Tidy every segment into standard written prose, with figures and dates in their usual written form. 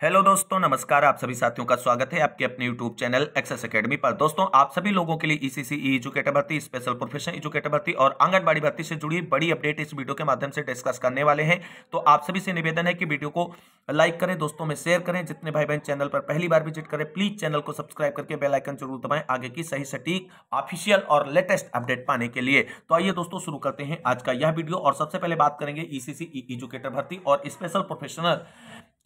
Hello दोस्तों, नमस्कार। आप सभी साथियों का स्वागत है आपके अपने यूट्यूब चैनल एक्सेस एकेडमी पर। दोस्तों, आप सभी लोगों के लिए ईसीसी ई एजुकेटर भर्ती, स्पेशल प्रोफेशनल एजुकेटर भर्ती और आंगनबाड़ी भर्ती से जुड़ी बड़ी अपडेट इस वीडियो के माध्यम से डिस्कस करने वाले हैं। तो आप सभी से निवेदन है कि वीडियो को लाइक करें, दोस्तों में शेयर करें। जितने भाई बहन चैनल पर पहली बार विजिट करें, प्लीज चैनल को सब्सक्राइब करके बेल आइकन जरूर दबाएं आगे की सही सटीक ऑफिशियल और लेटेस्ट अपडेट पाने के लिए। तो आइए दोस्तों, शुरू करते हैं आज का यह वीडियो। और सबसे पहले बात करेंगे ईसीसी ई एजुकेटर भर्ती और स्पेशल प्रोफेशनल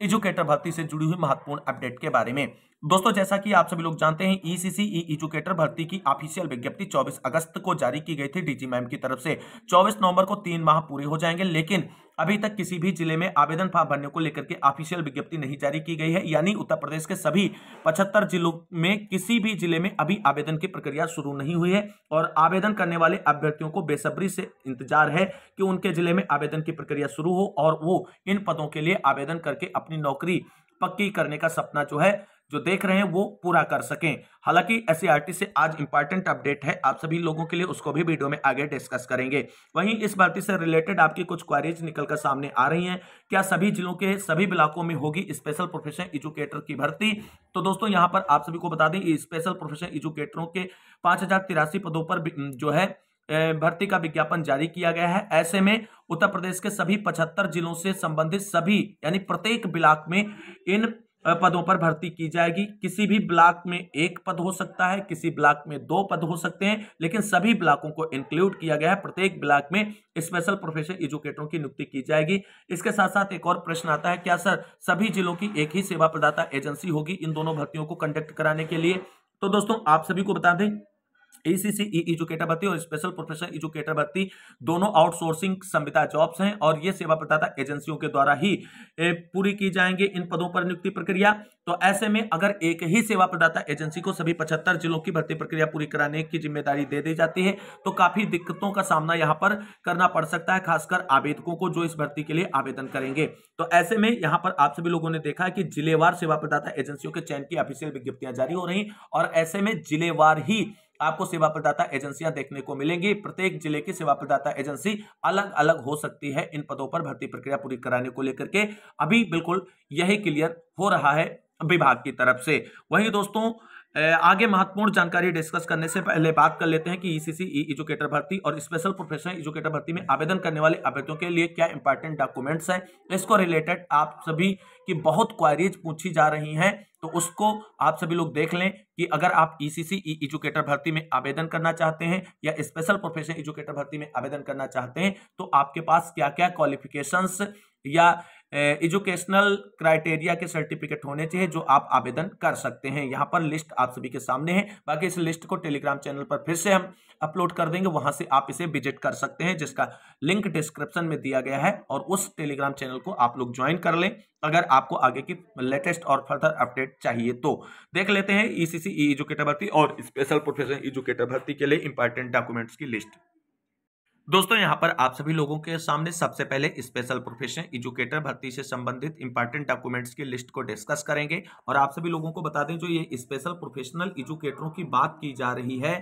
एजुकेटर भर्ती से जुड़ी हुई महत्वपूर्ण अपडेट के बारे में। दोस्तों, जैसा कि आप सभी लोग जानते हैं, ईसीसी ई एजुकेटर भर्ती की ऑफिशियल विज्ञप्ति 24 अगस्त को जारी की गई थी डीजी मैम की तरफ से। 24 नवंबर को 3 माह पूरे हो जाएंगे, लेकिन अभी तक किसी भी जिले में आवेदन फॉर्म भरने को लेकर के ऑफिशियल विज्ञप्ति नहीं जारी की गई है। यानी उत्तर प्रदेश के सभी 75 जिलों में किसी भी जिले में अभी आवेदन की प्रक्रिया शुरू नहीं हुई है और आवेदन करने वाले अभ्यर्थियों को बेसब्री से इंतजार है कि उनके जिले में आवेदन की प्रक्रिया शुरू हो और वो इन पदों के लिए आवेदन करके अपनी नौकरी पक्की करने का सपना जो देख रहे हैं वो पूरा कर सकें। हालांकि एससीईआरटी से आज इंपॉर्टेंट अपडेट है आप सभी लोगों के लिए, उसको भी वीडियो में आगे डिस्कस करेंगे। वहीं इस भर्ती से रिलेटेड आपकी कुछ क्वेरीज निकलकर सामने आ रही हैं। क्या सभी जिलों के सभी ब्लॉकों में होगी स्पेशल प्रोफेशनल एजुकेटर की भर्ती? तो दोस्तों, यहां पर आप सभी को बता दें, स्पेशल प्रोफेशनल एजुकेटरों के 5083 पदों पर जो है भर्ती का विज्ञापन जारी किया गया है। ऐसे में उत्तर प्रदेश के सभी 75 जिलों से संबंधित सभी यानी प्रत्येक ब्लॉक में इन पदों पर भर्ती की जाएगी। किसी भी ब्लॉक में एक पद हो सकता है, किसी ब्लॉक में 2 पद हो सकते हैं, लेकिन सभी ब्लॉकों को इंक्लूड किया गया है। प्रत्येक ब्लॉक में स्पेशल प्रोफेशनल एजुकेटरों की नियुक्ति की जाएगी। इसके साथ साथ एक और प्रश्न आता है, क्या सर सभी जिलों की एक ही सेवा प्रदाता एजेंसी होगी इन दोनों भर्तियों को कंडक्ट कराने के लिए? तो दोस्तों, आप सभी को बता दें, ईसीसी ई एजुकेटर भर्ती और स्पेशल प्रोफेशनल एजुकेटर भर्ती दोनों आउटसोर्सिंग संविदा जॉब्स हैं और ये सेवा प्रदाता एजेंसियों के द्वारा ही पूरी की जाएंगे इन पदों पर नियुक्ति प्रक्रिया। तो ऐसे में अगर एक ही सेवा प्रदाता एजेंसी को सभी 75 जिलों की भर्ती प्रक्रिया पूरी कराने की जिम्मेदारी दे दी जाती है तो काफी दिक्कतों का सामना यहाँ पर करना पड़ सकता है, खासकर आवेदकों को जो इस भर्ती के लिए आवेदन करेंगे। तो ऐसे में यहाँ पर आप सभी लोगों ने देखा है कि जिलेवार सेवा प्रदाता एजेंसियों के चयन की ऑफिशियल विज्ञप्तियां जारी हो रही और ऐसे में जिलेवार ही आपको सेवा प्रदाता एजेंसियां देखने को मिलेंगी। प्रत्येक जिले की सेवा प्रदाता एजेंसी अलग अलग हो सकती है इन पदों पर भर्ती प्रक्रिया पूरी कराने को लेकर के। अभी बिल्कुल यही क्लियर हो रहा है विभाग की तरफ से। वहीं दोस्तों, आगे महत्वपूर्ण जानकारी डिस्कस करने से पहले बात कर लेते हैं कि ईसीसी ई एजुकेटर भर्ती और स्पेशल प्रोफेशनल एजुकेटर भर्ती में आवेदन करने वाले अभ्यर्थियों के लिए क्या इंपॉर्टेंट डॉक्यूमेंट्स हैं। इसको रिलेटेड आप सभी की बहुत क्वेरीज पूछी जा रही हैं, तो उसको आप सभी लोग देख लें कि अगर आप ईसीसी ई एजुकेटर भर्ती में आवेदन करना चाहते हैं या स्पेशल प्रोफेशनल एजुकेटर भर्ती में आवेदन करना चाहते हैं तो आपके पास क्या क्या क्वालिफिकेशंस या एजुकेशनल क्राइटेरिया के सर्टिफिकेट होने चाहिए जो आप आवेदन कर सकते हैं। यहाँ पर लिस्ट आप सभी के सामने है। बाकी इस लिस्ट को टेलीग्राम चैनल पर फिर से हम अपलोड कर देंगे, वहां से आप इसे विजिट कर सकते हैं, जिसका लिंक डिस्क्रिप्शन में दिया गया है और उस टेलीग्राम चैनल को आप लोग ज्वाइन कर लें अगर आपको आगे की लेटेस्ट और फर्दर अपडेट चाहिए तो। देख लेते हैं ईसीसी ई एजुकेटर भर्ती और स्पेशल प्रोफेशनल एजुकेटर भर्ती के लिए इंपॉर्टेंट डॉक्यूमेंट्स की लिस्ट। दोस्तों, यहां पर आप सभी लोगों के सामने सबसे पहले स्पेशल प्रोफेशनल एजुकेटर भर्ती से संबंधित इंपॉर्टेंट डॉक्यूमेंट्स की लिस्ट को डिस्कस करेंगे। और आप सभी लोगों को बता दें, जो ये स्पेशल प्रोफेशनल एजुकेटरों की बात की जा रही है,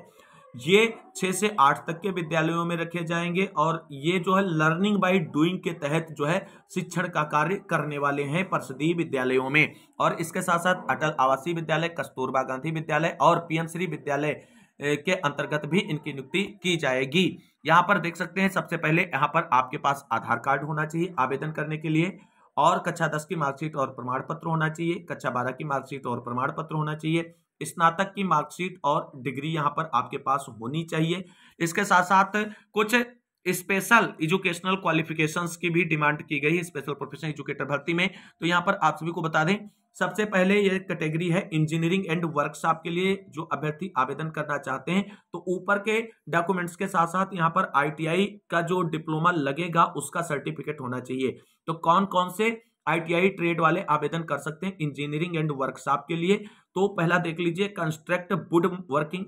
ये 6 से 8 तक के विद्यालयों में रखे जाएंगे और ये जो है लर्निंग बाय डूइंग के तहत जो है शिक्षण का कार्य करने वाले हैं परिषदीय विद्यालयों में। और इसके साथ साथ अटल आवासीय विद्यालय, कस्तूरबा गांधी विद्यालय और पीएम श्री विद्यालय के अंतर्गत भी इनकी नियुक्ति की जाएगी। यहाँ पर देख सकते हैं, सबसे पहले यहाँ पर आपके पास आधार कार्ड होना चाहिए आवेदन करने के लिए और कक्षा 10 की मार्कशीट और प्रमाण पत्र होना चाहिए, कक्षा 12 की मार्कशीट और प्रमाण पत्र होना चाहिए, स्नातक की मार्कशीट और डिग्री यहाँ पर आपके पास होनी चाहिए। इसके साथ साथ कुछ स्पेशल एजुकेशनल क्वालिफिकेशंस की भी डिमांड की गई है स्पेशल प्रोफेशनल एजुकेटर भर्ती में। तो यहाँ पर आप सभी को बता दें, सबसे पहले ये कैटेगरी है इंजीनियरिंग एंड वर्कशॉप के लिए जो अभ्यर्थी आवेदन करना चाहते हैं। तो ऊपर के डॉक्यूमेंट्स के साथ साथ यहाँ पर आईटीआई का जो डिप्लोमा लगेगा उसका सर्टिफिकेट होना चाहिए। तो कौन कौन से आईटीआई ट्रेड वाले आवेदन कर सकते हैं इंजीनियरिंग एंड वर्कशॉप के लिए? तो पहला देख लीजिए, कंस्ट्रक्ट वुड वर्किंग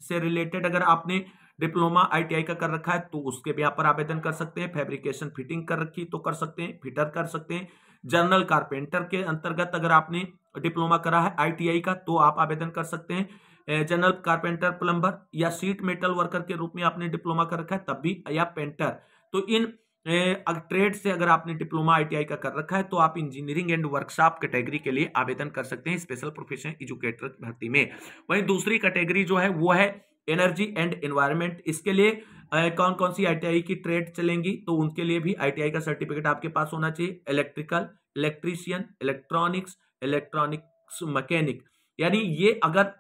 से रिलेटेड अगर आपने डिप्लोमा आईटीआई का कर रखा है तो उसके भी यहाँ पर आवेदन कर सकते हैं। फैब्रिकेशन फिटिंग कर रखी तो कर सकते हैं, फिटर कर सकते हैं। जनरल कारपेंटर के अंतर्गत अगर आपने डिप्लोमा करा है आईटीआई का तो आप आवेदन कर सकते हैं। जनरल कारपेंटर, प्लम्बर या शीट मेटल वर्कर के रूप में आपने डिप्लोमा कर रखा है तब भी, या पेंटर। तो इन अगर ट्रेड से अगर आपने डिप्लोमा आईटीआई का कर रखा है तो आप इंजीनियरिंग एंड वर्कशॉप कैटेगरी के लिए आवेदन कर सकते हैं स्पेशल प्रोफेशनल एजुकेटर भर्ती में। वहीं दूसरी कैटेगरी जो है वो है एनर्जी एंड एनवायरनमेंट। इसके लिए कौन कौन सी आईटीआई की ट्रेड चलेंगी, तो उनके लिए भी आईटीआई का सर्टिफिकेट आपके पास होना चाहिए। इलेक्ट्रिकल, इलेक्ट्रीशियन, इलेक्ट्रॉनिक्स मैकेनिक, यानी ये अगर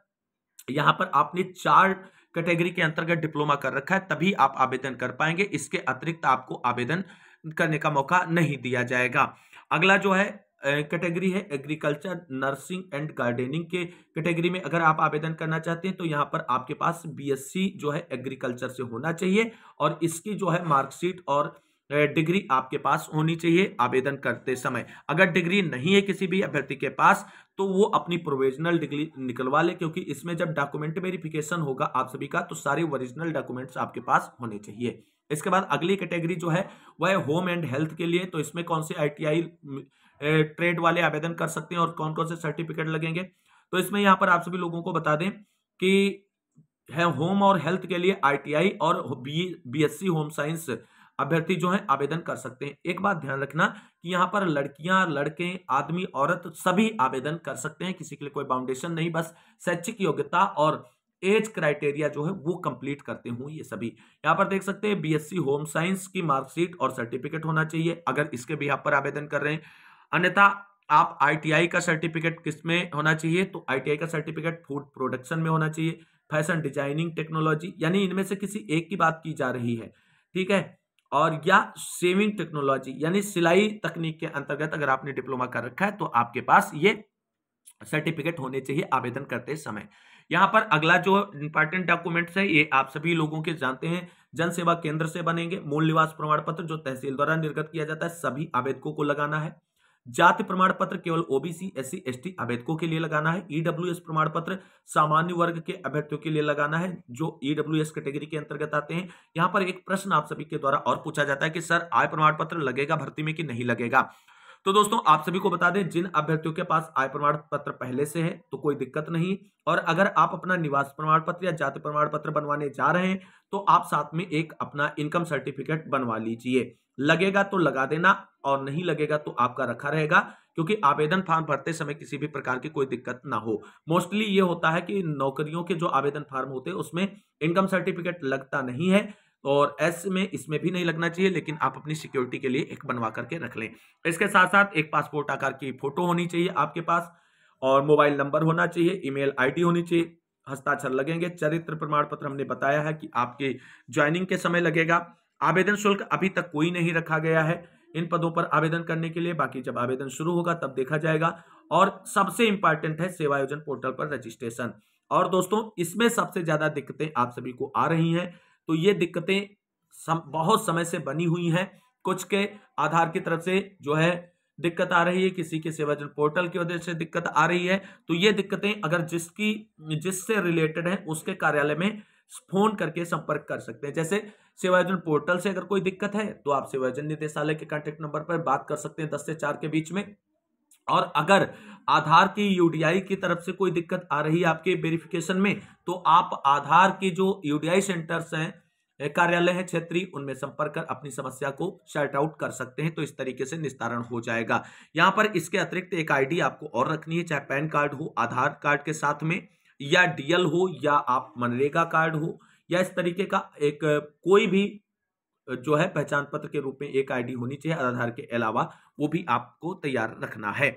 यहां पर आपने 4 कैटेगरी के अंतर्गत डिप्लोमा कर रखा है तभी आप आवेदन कर पाएंगे। इसके अतिरिक्त आपको आवेदन करने का मौका नहीं दिया जाएगा। अगला जो है कैटेगरी है एग्रीकल्चर, नर्सिंग एंड गार्डनिंग के कैटेगरी में अगर आप आवेदन करना चाहते हैं तो यहां पर आपके पास बीएससी जो है एग्रीकल्चर से होना चाहिए और इसकी जो है मार्कशीट और डिग्री आपके पास होनी चाहिए आवेदन करते समय। अगर डिग्री नहीं है किसी भी अभ्यर्थी के पास तो वो अपनी प्रोविजनल डिग्री निकलवा ले, क्योंकि इसमें जब डॉक्यूमेंट वेरिफिकेशन होगा आप सभी का तो सारे ओरिजिनल डॉक्यूमेंट्स आपके पास होने चाहिए। इसके बाद अगली कैटेगरी जो है वह होम एंड हेल्थ के लिए। तो इसमें कौन से आईटीआई ट्रेड वाले आवेदन कर सकते हैं और कौन कौन से सर्टिफिकेट लगेंगे, तो इसमें यहां पर आप सभी लोगों को बता दें कि है होम और हेल्थ के लिए आईटीआई और बीएससी होम साइंस अभ्यर्थी जो है आवेदन कर सकते हैं। एक बात ध्यान रखना कि यहाँ पर लड़कियां, लड़के, आदमी, औरत सभी आवेदन कर सकते हैं, किसी के लिए कोई बाउंडेशन नहीं, बस शैक्षिक योग्यता और एज क्राइटेरिया जो है वो कंप्लीट करते हुए ये सभी। यहाँ पर देख सकते हैं बीएससी होम साइंस की मार्कशीट और सर्टिफिकेट होना चाहिए अगर इसके भी आप पर आवेदन कर रहे हैं। अन्यथा आप आईटीआई का सर्टिफिकेट किस में होना चाहिए, तो आईटीआई का सर्टिफिकेट फूड प्रोडक्शन में होना चाहिए, फैशन डिजाइनिंग टेक्नोलॉजी, यानी इनमें से किसी एक की बात की जा रही है, ठीक है, और या सेविंग टेक्नोलॉजी यानी सिलाई तकनीक के अंतर्गत अगर आपने डिप्लोमा कर रखा है तो आपके पास ये सर्टिफिकेट होने चाहिए आवेदन करते समय। यहां पर अगला जो इंपॉर्टेंट डॉक्यूमेंट्स है ये आप सभी लोगों के जानते हैं, जन सेवा केंद्र से बनेंगे। मूल निवास प्रमाण पत्र जो तहसील द्वारा निर्गत किया जाता है सभी आवेदकों को लगाना है। जाति प्रमाण पत्र केवल ओबीसी, एससी, एसटी आवेदकों के लिए लगाना है। ईडब्ल्यूएस प्रमाण पत्र सामान्य वर्ग के अभ्यर्थियों के लिए लगाना है जो ईडब्ल्यूएस कैटेगरी के अंतर्गत आते हैं। यहां पर एक प्रश्न आप सभी के द्वारा और पूछा जाता है कि सर आय प्रमाण पत्र लगेगा भर्ती में कि नहीं लगेगा। तो दोस्तों आप सभी को बता दें जिन अभ्यर्थियों के पास आय प्रमाण पत्र पहले से है तो कोई दिक्कत नहीं, और अगर आप अपना निवास प्रमाण पत्र या जाति प्रमाण पत्र बनवाने जा रहे हैं तो आप साथ में एक अपना इनकम सर्टिफिकेट बनवा लीजिए। लगेगा तो लगा देना और नहीं लगेगा तो आपका रखा रहेगा, क्योंकि आवेदन फॉर्म भरते समय किसी भी प्रकार की कोई दिक्कत ना हो। मोस्टली ये होता है कि नौकरियों के जो आवेदन फॉर्म होते हैं उसमें इनकम सर्टिफिकेट लगता नहीं है और ऐसे में इसमें भी नहीं लगना चाहिए, लेकिन आप अपनी सिक्योरिटी के लिए एक बनवा करके रख लें। इसके साथ साथ एक पासपोर्ट आकार की फोटो होनी चाहिए आपके पास और मोबाइल नंबर होना चाहिए, ईमेल आईडी होनी चाहिए, हस्ताक्षर लगेंगे। चरित्र प्रमाण पत्र हमने बताया है कि आपके ज्वाइनिंग के समय लगेगा। आवेदन शुल्क अभी तक कोई नहीं रखा गया है इन पदों पर आवेदन करने के लिए, बाकी जब आवेदन शुरू होगा तब देखा जाएगा। और सबसे इंपॉर्टेंट है सेवायोजन पोर्टल पर रजिस्ट्रेशन। और दोस्तों इसमें सबसे ज्यादा दिक्कतें आप सभी को आ रही हैं, तो ये दिक्कतें बहुत समय से बनी हुई हैं। कुछ के आधार की तरफ से जो है दिक्कत आ रही है, किसी के सेवायोजन पोर्टल की वजह से दिक्कत आ रही है। तो ये दिक्कतें अगर जिससे रिलेटेड है उसके कार्यालय में फोन करके संपर्क कर सकते हैं। जैसे सेवायोजन पोर्टल से अगर कोई दिक्कत है तो आप सेवायोजन निदेशालय के कॉन्टैक्ट नंबर पर बात कर सकते हैं 10 से 4 के बीच में। और अगर आधार की यूडीआई की तरफ से कोई दिक्कत आ रही है आपके वेरिफिकेशन में तो आप आधार की जो यूडीआई सेंटर्स हैं, कार्यालय है क्षेत्रीय, उनमें संपर्क कर अपनी समस्या को शॉर्ट आउट कर सकते हैं। तो इस तरीके से निस्तारण हो जाएगा। यहां पर इसके अतिरिक्त एक आईडी आपको और रखनी है, चाहे पैन कार्ड हो आधार कार्ड के साथ में, या डीएल हो, या आप मनरेगा कार्ड हो, या इस तरीके का एक कोई भी जो है पहचान पत्र के रूप में एक आईडी होनी चाहिए आधार के अलावा, वो भी आपको तैयार रखना है।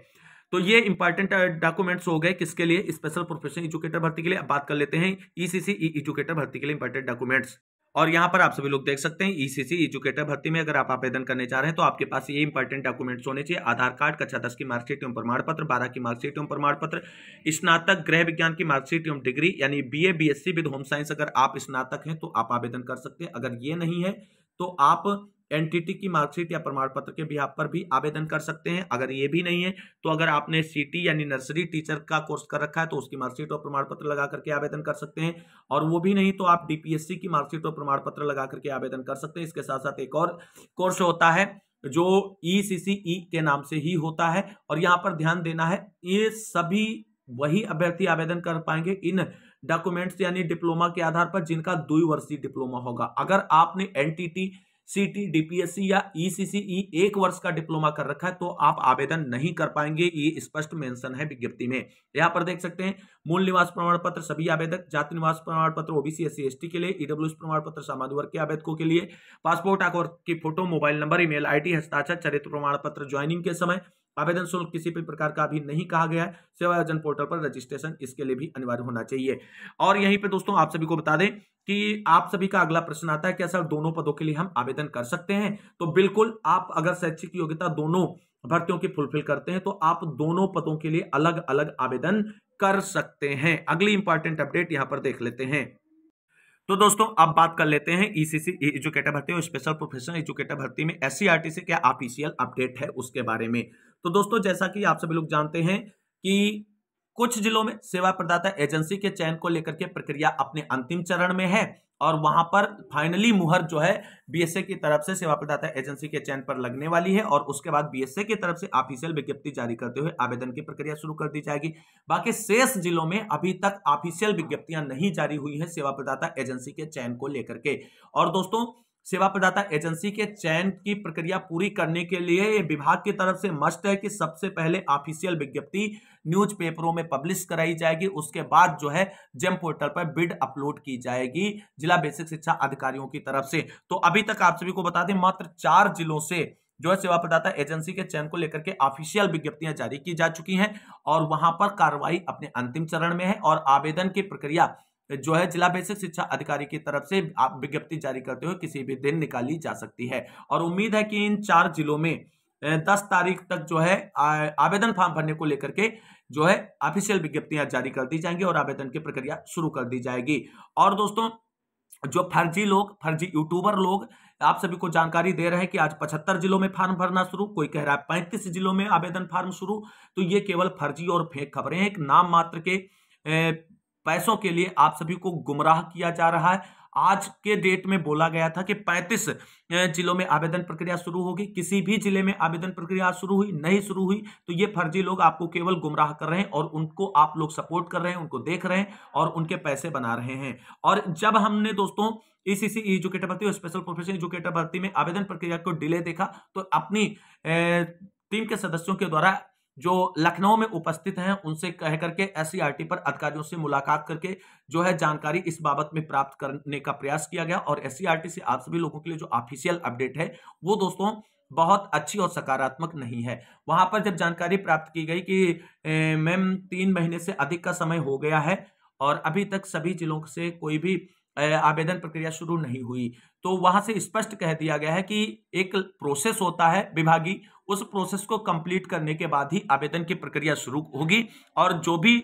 तो ये इंपॉर्टेंट डॉक्यूमेंट्स हो गए किसके लिए, स्पेशल प्रोफेशनल एजुकेटर भर्ती के लिए। अब बात कर लेते हैं ईसीसी एजुकेटर भर्ती के लिए इंपॉर्टेंट डॉक्यूमेंट्स। और यहाँ पर आप सभी लोग देख सकते हैं ईसीसी एजुकेटर भर्ती में अगर आप आवेदन करने जा रहे हैं तो आपके पास ये इंपॉर्टेंट डॉक्यूमेंट्स होने चाहिए। आधार कार्ड, कक्षा 10 की मार्कशीट एवं प्रमाण पत्र, 12 की मार्कशीट एवं प्रमाण पत्र, स्नातक गृह विज्ञान की मार्कशीट एवं डिग्री यानी BA BSc with home science. अगर आप स्नातक हैं तो आप आवेदन कर सकते हैं। अगर ये नहीं है तो आप एनटीटी की मार्कशीट या प्रमाण पत्र के बिहाफ पर भी आवेदन कर सकते हैं। अगर ये भी नहीं है तो अगर आपने सीटी यानी नर्सरी टीचर का कोर्स कर रखा है तो उसकी मार्कशीट और प्रमाण पत्र लगा करके आवेदन कर सकते हैं। और वो भी नहीं तो आप डीपीएससी की मार्कशीट और प्रमाण पत्र लगा करके आवेदन कर सकते हैं। इसके साथ साथ एक और कोर्स होता है जो ईसीसीई के नाम से ही होता है। और यहाँ पर ध्यान देना है, ये सभी वही अभ्यर्थी आवेदन कर पाएंगे इन डॉक्यूमेंट्स यानी डिप्लोमा के आधार पर जिनका 2 वर्षीय डिप्लोमा होगा। अगर आपने एनटीटी सीटी, डीपीएससी या ईसीसीई 1 वर्ष का डिप्लोमा कर रखा है तो आप आवेदन नहीं कर पाएंगे, ये स्पष्ट मेंशन है विज्ञप्ति में। यहां पर देख सकते हैं मूल निवास प्रमाण पत्र सभी आवेदक, जाति निवास प्रमाण पत्र ओबीसी एससी एसटी के लिए, ईडब्ल्यूएस प्रमाण पत्र सामान्य वर्ग के आवेदकों के लिए, पासपोर्ट आंख की photo, mobile number, email ID, हस्ताक्षर, चरित्र प्रमाण पत्र ज्वाइनिंग के समय। आवेदन शुल्क किसी भी प्रकार का अभी नहीं कहा गया है। सेवा योजन पोर्टल पर रजिस्ट्रेशन इसके लिए भी अनिवार्य होना चाहिए। और यहीं पे दोस्तों आप सभी को बता दें कि आप सभी का अगला प्रश्न आता है क्या सर दोनों पदों के लिए हम आवेदन कर सकते हैं? तो बिल्कुल, आप अगर शैक्षिक योग्यता दोनों भर्तियों की फुलफिल करते हैं तो आप दोनों पदों के लिए अलग अलग आवेदन कर सकते हैं। अगली इंपॉर्टेंट अपडेट यहां पर देख लेते हैं। तो दोस्तों अब बात कर लेते हैं ईसीसी एजुकेटर भर्ती और स्पेशल प्रोफेशनल एजुकेटर भर्ती में एससीईआरटी से क्या ऑफिशियल अपडेट है उसके बारे में। तो दोस्तों जैसा कि आप सभी लोग जानते हैं कि कुछ जिलों में सेवा प्रदाता एजेंसी के चयन को लेकर के प्रक्रिया अपने अंतिम चरण में है और वहां पर फाइनली मुहर जो है बीएसए की तरफ से सेवा प्रदाता एजेंसी के चयन पर लगने वाली है और उसके बाद बीएसए की तरफ से ऑफिशियल विज्ञप्ति जारी करते हुए आवेदन की प्रक्रिया शुरू कर दी जाएगी। बाकी शेष जिलों में अभी तक ऑफिशियल विज्ञप्तियां नहीं जारी हुई है सेवा प्रदाता एजेंसी के चयन को लेकर के। और दोस्तों सेवा प्रदाता एजेंसी के चयन की प्रक्रिया पूरी करने के लिए विभाग की तरफ से मस्ट है कि सबसे पहले ऑफिशियल विज्ञप्ति न्यूज़पेपरों में पब्लिश कराई जाएगी, उसके बाद जो है जेम पोर्टल पर बिड अपलोड की जाएगी जिला बेसिक शिक्षा अधिकारियों की तरफ से। तो अभी तक आप सभी को बता दें मात्र 4 जिलों से जो है सेवा प्रदाता एजेंसी के चयन को लेकर के ऑफिशियल विज्ञप्तियां जारी की जा चुकी हैं और वहां पर कार्रवाई अपने अंतिम चरण में है और आवेदन की प्रक्रिया जो है जिला बेसिक शिक्षा अधिकारी की तरफ से आप विज्ञप्ति जारी करते हुए किसी भी दिन निकाली जा सकती है। और उम्मीद है कि इन 4 जिलों में 10 तारीख तक जो है आवेदन फॉर्म भरने को लेकर के जो है ऑफिशियल विज्ञप्तियां जारी कर दी जाएंगी और आवेदन की प्रक्रिया शुरू कर दी जाएगी। और दोस्तों जो फर्जी यूट्यूबर लोग आप सभी को जानकारी दे रहे हैं कि आज 75 जिलों में फॉर्म भरना शुरू, कोई कह रहा है 35 जिलों में आवेदन फॉर्म शुरू, तो ये केवल फर्जी और फेक खबरें हैं। एक नाम मात्र के पैसों के लिए आप सभी को गुमराह किया जा रहा है। आज के डेट में बोला गया था कि 35 जिलों में आवेदन प्रक्रिया शुरू होगी, किसी भी जिले में आवेदन प्रक्रिया शुरू हुई नहीं शुरू हुई, तो ये फर्जी लोग आपको केवल गुमराह कर रहे हैं और उनको आप लोग सपोर्ट कर रहे हैं, उनको देख रहे हैं और उनके पैसे बना रहे हैं। और जब हमने दोस्तों ईसीसी एजुकेटर भर्ती और स्पेशल प्रोफेशनल एजुकेटर भर्ती में आवेदन प्रक्रिया को डिले देखा तो अपनी टीम के सदस्यों के द्वारा जो लखनऊ में उपस्थित हैं उनसे कह करके एससीईआरटी पर अधिकारियों से मुलाकात करके जो है जानकारी इस बाबत में प्राप्त करने का प्रयास किया गया और एससीईआरटी से आप सभी लोगों के लिए जो ऑफिशियल अपडेट है वो दोस्तों बहुत अच्छी और सकारात्मक नहीं है। वहां पर जब जानकारी प्राप्त की गई कि मैम 3 महीने से अधिक का समय हो गया है और अभी तक सभी जिलों से कोई भी आवेदन प्रक्रिया शुरू नहीं हुई, तो वहां से स्पष्ट कह दिया गया है कि एक प्रोसेस होता है विभागीय, उस प्रोसेस को कंप्लीट करने के बाद ही आवेदन की प्रक्रिया शुरू होगी। और जो भी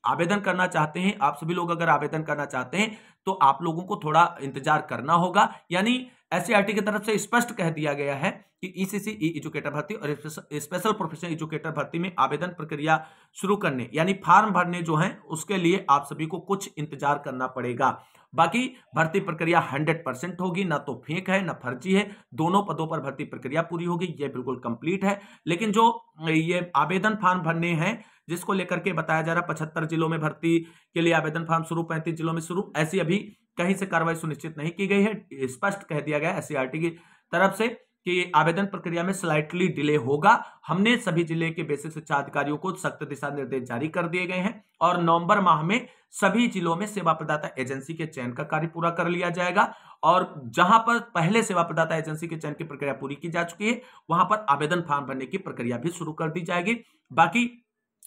आवेदन करना चाहते हैं, आप सभी लोग अगर आवेदन करना चाहते हैं तो आप लोगों को थोड़ा इंतजार करना होगा। यानी एससीईआरटी की तरफ से स्पष्ट कह दिया गया है कि ईसीसी एजुकेटर भर्ती और स्पेशल प्रोफेशनल एजुकेटर भर्ती में आवेदन प्रक्रिया शुरू करने यानी फॉर्म भरने जो है उसके लिए आप सभी को कुछ इंतजार करना पड़ेगा। बाकी भर्ती प्रक्रिया 100% होगी, ना तो फेक है ना फर्जी है, दोनों पदों पर भर्ती प्रक्रिया पूरी होगी, ये बिल्कुल कंप्लीट है। लेकिन जो ये आवेदन फॉर्म भरने हैं जिसको लेकर के बताया जा रहा है 75 जिलों में भर्ती के लिए आवेदन फॉर्म शुरू, 35 जिलों में शुरू, ऐसी अभी कहीं से कार्रवाई सुनिश्चित नहीं की गई है। स्पष्ट कह दिया गया एससीईआरटी की तरफ से कि आवेदन प्रक्रिया में स्लाइटली डिले होगा। हमने सभी जिले के बेसिक शिक्षा अधिकारियों को सख्त दिशा निर्देश जारी कर दिए गए हैं और नवंबर माह में सभी जिलों में सेवा प्रदाता एजेंसी के चयन का कार्य पूरा कर लिया जाएगा और जहां पर पहले सेवा प्रदाता एजेंसी के चयन की प्रक्रिया पूरी की जा चुकी है वहां पर आवेदन फॉर्म भरने की प्रक्रिया भी शुरू कर दी जाएगी। बाकी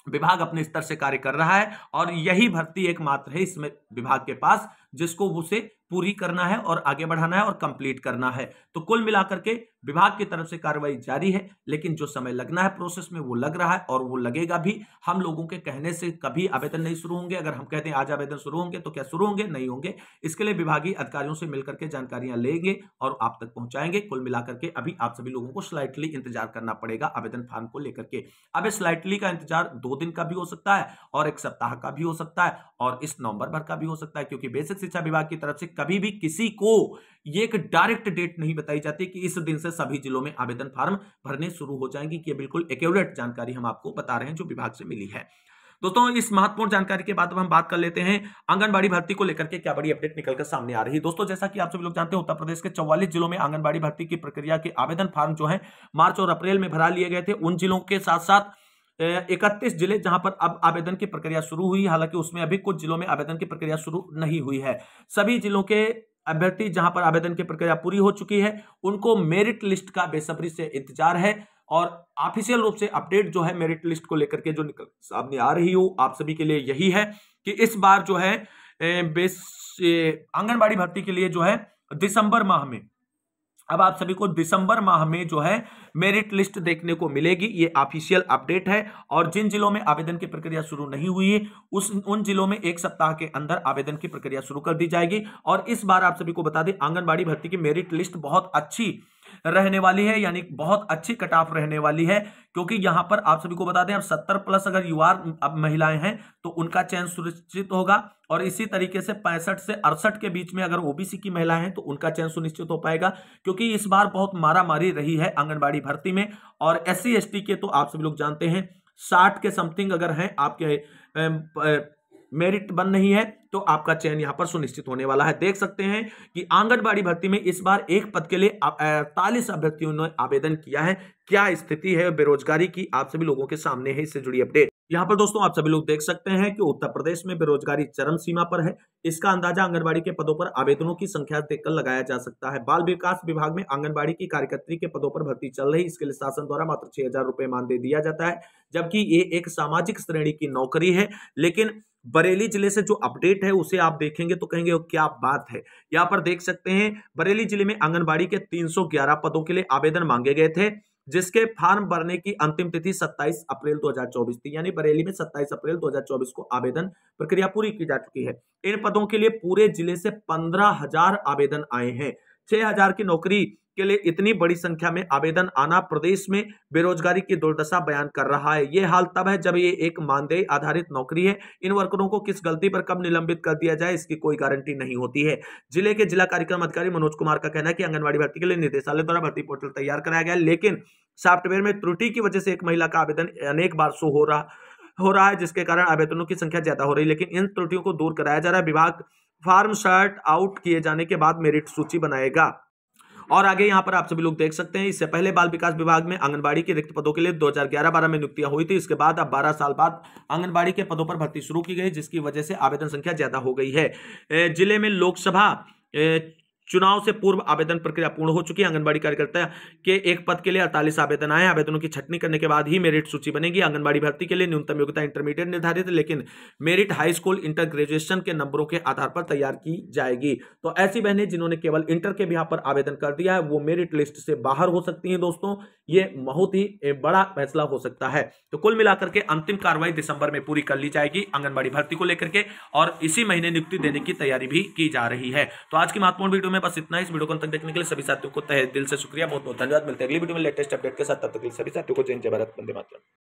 विभाग अपने स्तर से कार्य कर रहा है और यही भर्ती एकमात्र है इसमें विभाग के पास जिसको उसे पूरी करना है और आगे बढ़ाना है और कंप्लीट करना है। तो कुल मिलाकर के विभाग की तरफ से कार्रवाई जारी है, लेकिन जो समय लगना है प्रोसेस में वो लग रहा है और वो लगेगा भी। हम लोगों के कहने से कभी आवेदन नहीं शुरू होंगे। अगर हम कहते हैं आज आवेदन शुरू होंगे तो क्या शुरू होंगे? नहीं होंगे। इसके लिए विभागीय अधिकारियों से मिलकर के जानकारियां लेंगे और आप तक पहुंचाएंगे। कुल मिलाकर के अभी आप सभी लोगों को स्लाइटली इंतजार करना पड़ेगा आवेदन फॉर्म को लेकर के। अब इस स्लाइटली का इंतजार 2 दिन का भी हो सकता है और 1 सप्ताह का भी हो सकता है और इस नवंबर भर का भी हो सकता है, क्योंकि बेसिक शिक्षा विभाग की तरफ से कभी भी किसी को ये एक डायरेक्ट डेट नहीं बताई जाती कि इस दिन से सभी जिलों में आवेदन फॉर्म भरने शुरू हो जाएंगे। कि बिल्कुल एक्यूरेट जानकारी हम आपको बता रहे हैं जो विभाग से मिली है। दोस्तों इस महत्वपूर्ण जानकारी के बाद अब हम बात कर लेते हैं आंगनबाड़ी भर्ती को लेकर के क्या बड़ी अपडेट निकलकर सामने आ रही है। दोस्तों जैसा कि आप सभी लोग जानते हैं, उत्तर प्रदेश के 44 जिलों में आंगनबाड़ी भर्ती की प्रक्रिया के आवेदन फार्म जो है मार्च और अप्रैल में भरा लिए गए थे। उन जिलों के साथ साथ 31 जिले जहां पर अब आवेदन की प्रक्रिया शुरू हुई, हालांकि उसमें अभी कुछ जिलों में आवेदन की प्रक्रिया शुरू नहीं हुई है। सभी जिलों के अभ्यर्थी जहां पर आवेदन की प्रक्रिया पूरी हो चुकी है, उनको मेरिट लिस्ट का बेसब्री से इंतजार है और ऑफिशियल रूप से अपडेट जो है मेरिट लिस्ट को लेकर के जो निकल सामने आ रही हो आप सभी के लिए यही है कि इस बार जो है आंगनबाड़ी भर्ती के लिए जो है दिसंबर माह में, अब आप सभी को दिसंबर माह में जो है मेरिट लिस्ट देखने को मिलेगी। ये ऑफिशियल अपडेट है और जिन जिलों में आवेदन की प्रक्रिया शुरू नहीं हुई है उन जिलों में एक सप्ताह के अंदर आवेदन की प्रक्रिया शुरू कर दी जाएगी। और इस बार आप सभी को बता दें, आंगनबाड़ी भर्ती की मेरिट लिस्ट बहुत अच्छी रहने वाली है, यानी बहुत अच्छी कट ऑफ रहने वाली है, क्योंकि यहां पर आप सभी को बता दें अब 70+ अगर युवा अब महिलाएं हैं तो उनका चयन सुनिश्चित होगा और इसी तरीके से 65 से 68 के बीच में अगर ओबीसी की महिलाएं हैं तो उनका चयन सुनिश्चित हो पाएगा, क्योंकि इस बार बहुत मारामारी रही है आंगनबाड़ी भर्ती में। और SC ST के तो आप सभी लोग जानते हैं 60 के समथिंग अगर हैं आपके मेरिट बन नहीं है तो आपका चयन यहां पर सुनिश्चित होने वाला है। देख सकते हैं कि आंगनबाड़ी भर्ती में इस बार एक पद के लिए 48 अभ्यर्थियों ने आवेदन किया है। क्या स्थिति है बेरोजगारी की, आप सभी लोगों के सामने है, इससे जुड़ी अपडेट यहां पर दोस्तों आप सभी लोग देख सकते हैं कि उत्तर प्रदेश में बेरोजगारी चरम सीमा पर है। इसका अंदाजा आंगनबाड़ी के पदों पर आवेदनों की संख्या देखकर लगाया जा सकता है। बाल विकास विभाग में आंगनबाड़ी की कार्यकर्त्री के पदों पर भर्ती चल रही, इसके लिए शासन द्वारा मात्र 6,000 रुपए मानदेय दिया जाता है, जबकि ये एक सामाजिक श्रेणी की नौकरी है। लेकिन बरेली जिले से जो अपडेट है उसे आप देखेंगे तो कहेंगे क्या बात है। यहां पर देख सकते हैं बरेली जिले में आंगनबाड़ी के 311 पदों के लिए आवेदन मांगे गए थे, जिसके फॉर्म भरने की अंतिम तिथि 27 अप्रैल 2024 थी, यानी बरेली में 27 अप्रैल 2024 को आवेदन प्रक्रिया पूरी की जा चुकी है। इन पदों के लिए पूरे जिले से 15,000 आवेदन आए हैं। 6,000 की नौकरी के लिए इतनी बड़ी संख्या में आवेदन आना प्रदेश में बेरोजगारी की दुर्दशा बयान कर रहा है। यह हाल तब है जब ये एक मानदेय आधारित नौकरी है। इन वर्करों को किस गलती पर कब निलंबित कर दिया जाए इसकी कोई गारंटी नहीं होती है। जिले के जिला कार्यक्रम अधिकारी मनोज कुमार का कहना है कि आंगनबाड़ी भर्ती के लिए निदेशालय द्वारा भर्ती पोर्टल तैयार कराया गया, लेकिन सॉफ्टवेयर में त्रुटि की वजह से एक महिला का आवेदन अनेक बार शो हो रहा है, जिसके कारण आवेदनों की संख्या ज्यादा हो रही है। लेकिन इन त्रुटियों को दूर कराया जा रहा है। विभाग फॉर्म शर्ट आउट किए जाने के बाद मेरिट सूची बनाएगा। और आगे यहां पर आप सभी लोग देख सकते हैं, इससे पहले बाल विकास विभाग में आंगनबाड़ी के रिक्त पदों के लिए 2011-12 में नियुक्तियां हुई थी। इसके बाद अब 12 साल बाद आंगनबाड़ी के पदों पर भर्ती शुरू की गई, जिसकी वजह से आवेदन संख्या ज्यादा हो गई है। जिले में लोकसभा चुनाव से पूर्व आवेदन प्रक्रिया पूर्ण हो चुकी है। आंगनबाड़ी कार्यकर्ता के एक पद के लिए 48 आवेदन आए। आवेदनों की छंटनी करने के बाद ही मेरिट सूची बनेगी। आंगनबाड़ी भर्ती के लिए न्यूनतम योग्यता इंटरमीडिएट निर्धारित है, लेकिन merit high school inter graduation के नंबरों के आधार पर तैयार की जाएगी। तो ऐसी बहनें जिन्होंने केवल इंटर के भी यहाँ पर आवेदन कर दिया है वो मेरिट लिस्ट से बाहर हो सकती है। दोस्तों ये बहुत ही बड़ा फैसला हो सकता है। तो कुल मिलाकर के अंतिम कार्रवाई दिसंबर में पूरी कर ली जाएगी आंगनबाड़ी भर्ती को लेकर के, और इसी महीने नियुक्ति देने की तैयारी भी की जा रही है। तो आज की महत्वपूर्ण वीडियो में बस इतना। इस वीडियो को अंत तक देखने के लिए सभी साथियों को तहे दिल से शुक्रिया, बहुत बहुत धन्यवाद। मिलते हैं अगली वीडियो में लेटेस्ट अपडेट के साथ, तब तक के लिए सभी साथियों को जय हिंद, जय भारत, वंदे मातरम।